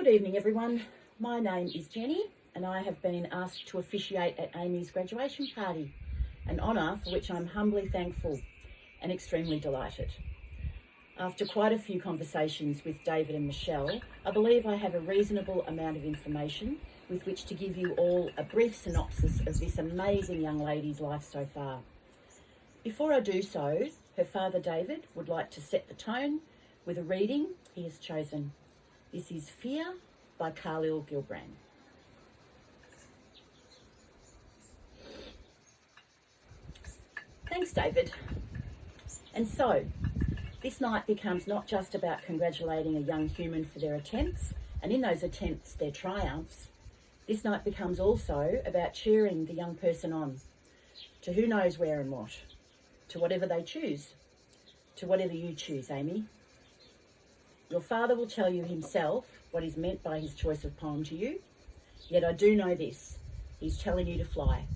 Good evening, everyone. My name is Jenny, and I have been asked to officiate at Amy's graduation party, an honour for which I'm humbly thankful and extremely delighted. After quite a few conversations with David and Michelle, I believe I have a reasonable amount of information with which to give you all a brief synopsis of this amazing young lady's life so far. Before I do so, her father David would like to set the tone with a reading he has chosen. This is Fear by Khalil Gibran. Thanks, David. And so, this night becomes not just about congratulating a young human for their attempts, and in those attempts, their triumphs. This night becomes also about cheering the young person on, to who knows where and what, to whatever they choose, to whatever you choose, Amy. Your father will tell you himself what is meant by his choice of poem to you, yet I do know this, he's telling you to fly.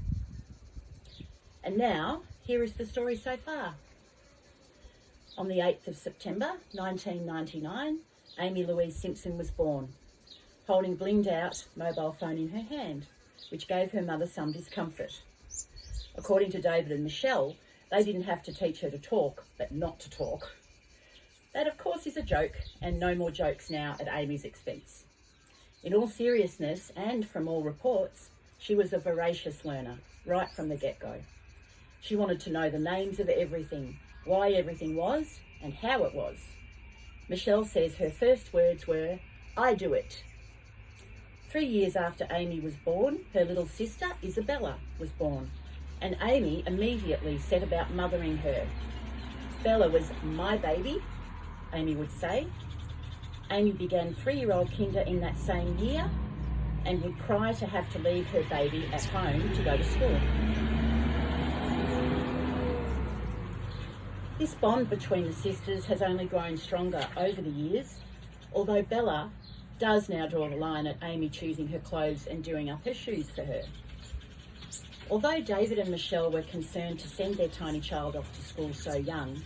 And now, here is the story so far. On the 8th of September 1999, Jenni-Louise Simpson was born, holding blinged out mobile phone in her hand, which gave her mother some discomfort. According to David and Michelle, they didn't have to teach her to talk, but not to talk. That, of course, is a joke, and no more jokes now at Amy's expense. In all seriousness, and from all reports, she was a voracious learner, right from the get-go. She wanted to know the names of everything, why everything was, and how it was. Michelle says her first words were, "I do it." 3 years after Amy was born, her little sister, Isabella, was born, and Amy immediately set about mothering her. Bella was my baby, Amy would say. Amy began 3-year-old kinder in that same year and would cry to have to leave her baby at home to go to school. This bond between the sisters has only grown stronger over the years, although Bella does now draw the line at Amy choosing her clothes and doing up her shoes for her. Although David and Michelle were concerned to send their tiny child off to school so young,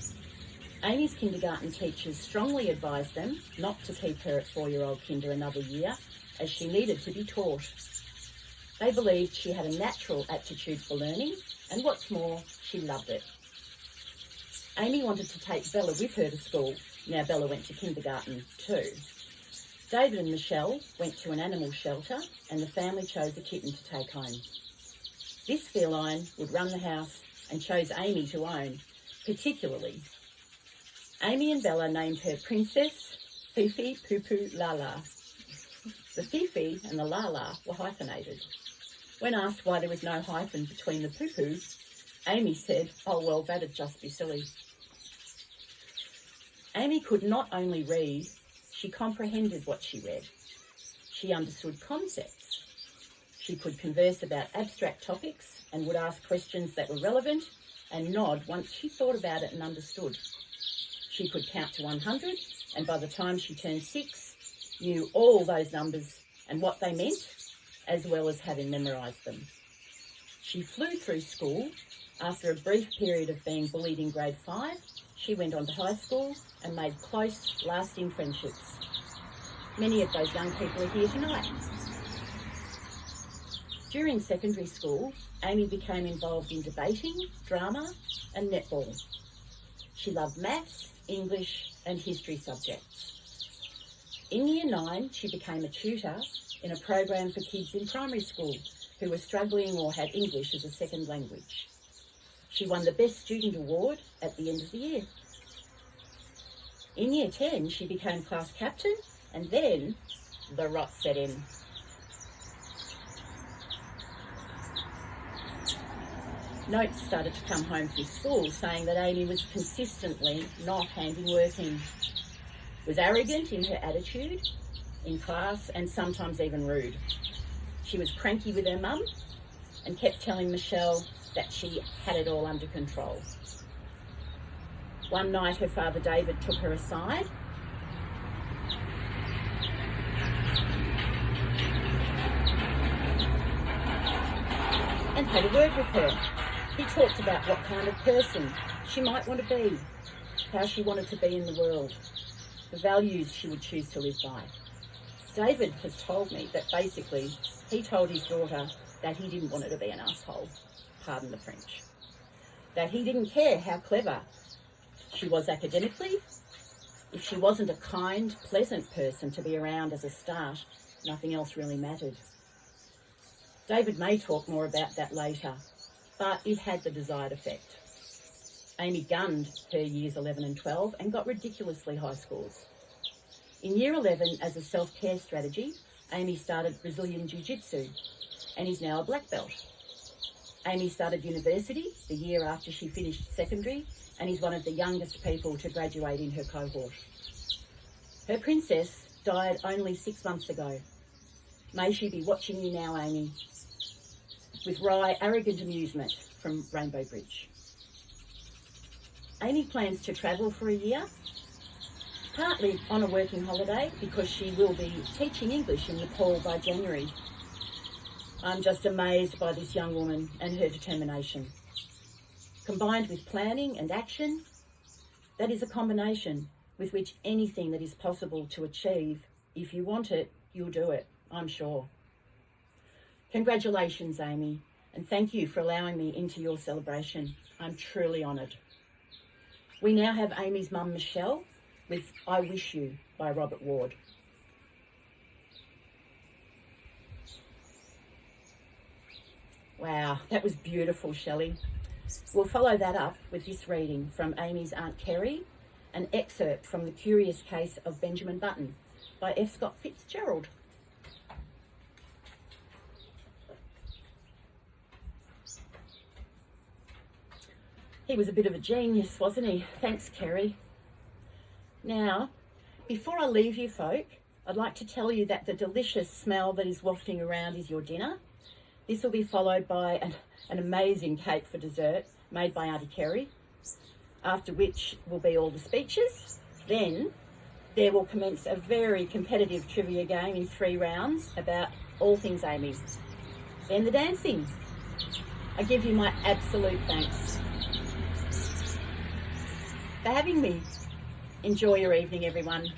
Amy's kindergarten teachers strongly advised them not to keep her at 4-year-old kinder another year, as she needed to be taught. They believed she had a natural aptitude for learning, and what's more, she loved it. Amy wanted to take Bella with her to school. Now Bella went to kindergarten too. David and Michelle went to an animal shelter, and the family chose a kitten to take home. This feline would run the house and chose Amy to own, particularly. Amy and Bella named her Princess Fifi Poo Poo Lala. The Fifi and the Lala were hyphenated. When asked why there was no hyphen between the Poo Poo, Amy said, "Oh well, that'd just be silly." Amy could not only read, she comprehended what she read. She understood concepts. She could converse about abstract topics and would ask questions that were relevant and nod once she thought about it and understood. She could count to 100, and by the time she turned 6, knew all those numbers and what they meant, as well as having memorised them. She flew through school. After a brief period of being bullied in grade 5, she went on to high school and made close, lasting friendships. Many of those young people are here tonight. During secondary school, Amy became involved in debating, drama, and netball. She loved maths, English, and history subjects. In Year 9, she became a tutor in a program for kids in primary school who were struggling or had English as a second language. She won the Best Student Award at the end of the year. In Year 10, she became class captain, and then the rot set in. Notes started to come home from school saying that Amy was consistently not handing work in, was arrogant in her attitude, in class, and sometimes even rude. She was cranky with her mum and kept telling Michelle that she had it all under control. One night her father David took her aside and had a word with her. He talked about what kind of person she might want to be, how she wanted to be in the world, the values she would choose to live by. David has told me that basically he told his daughter that he didn't want her to be an asshole, pardon the French. That he didn't care how clever she was academically. If she wasn't a kind, pleasant person to be around as a start, nothing else really mattered. David may talk more about that later, but it had the desired effect. Amy gunned her years 11 and 12 and got ridiculously high scores. In year 11, as a self-care strategy, Amy started Brazilian Jiu-Jitsu and is now a black belt. Amy started university the year after she finished secondary and is one of the youngest people to graduate in her cohort. Her princess died only 6 months ago. May she be watching you now, Amy, with wry, arrogant amusement from Rainbow Bridge. Amy plans to travel for a year, partly on a working holiday because she will be teaching English in Nepal by January. I'm just amazed by this young woman and her determination. Combined with planning and action, that is a combination with which anything that is possible to achieve, if you want it, you'll do it, I'm sure. Congratulations, Amy, and thank you for allowing me into your celebration. I'm truly honoured. We now have Amy's mum, Michelle, with I Wish You by Robert Ward. Wow, that was beautiful, Shelley. We'll follow that up with this reading from Amy's Aunt Kerry, an excerpt from The Curious Case of Benjamin Button by F. Scott Fitzgerald. He was a bit of a genius, wasn't he? Thanks, Kerry. Now, before I leave you folk, I'd like to tell you that the delicious smell that is wafting around is your dinner. This will be followed by an amazing cake for dessert made by Auntie Kerry, after which will be all the speeches. Then there will commence a very competitive trivia game in 3 rounds about all things Amy. Then the dancing. I give you my absolute thanks for having me. Enjoy your evening, everyone.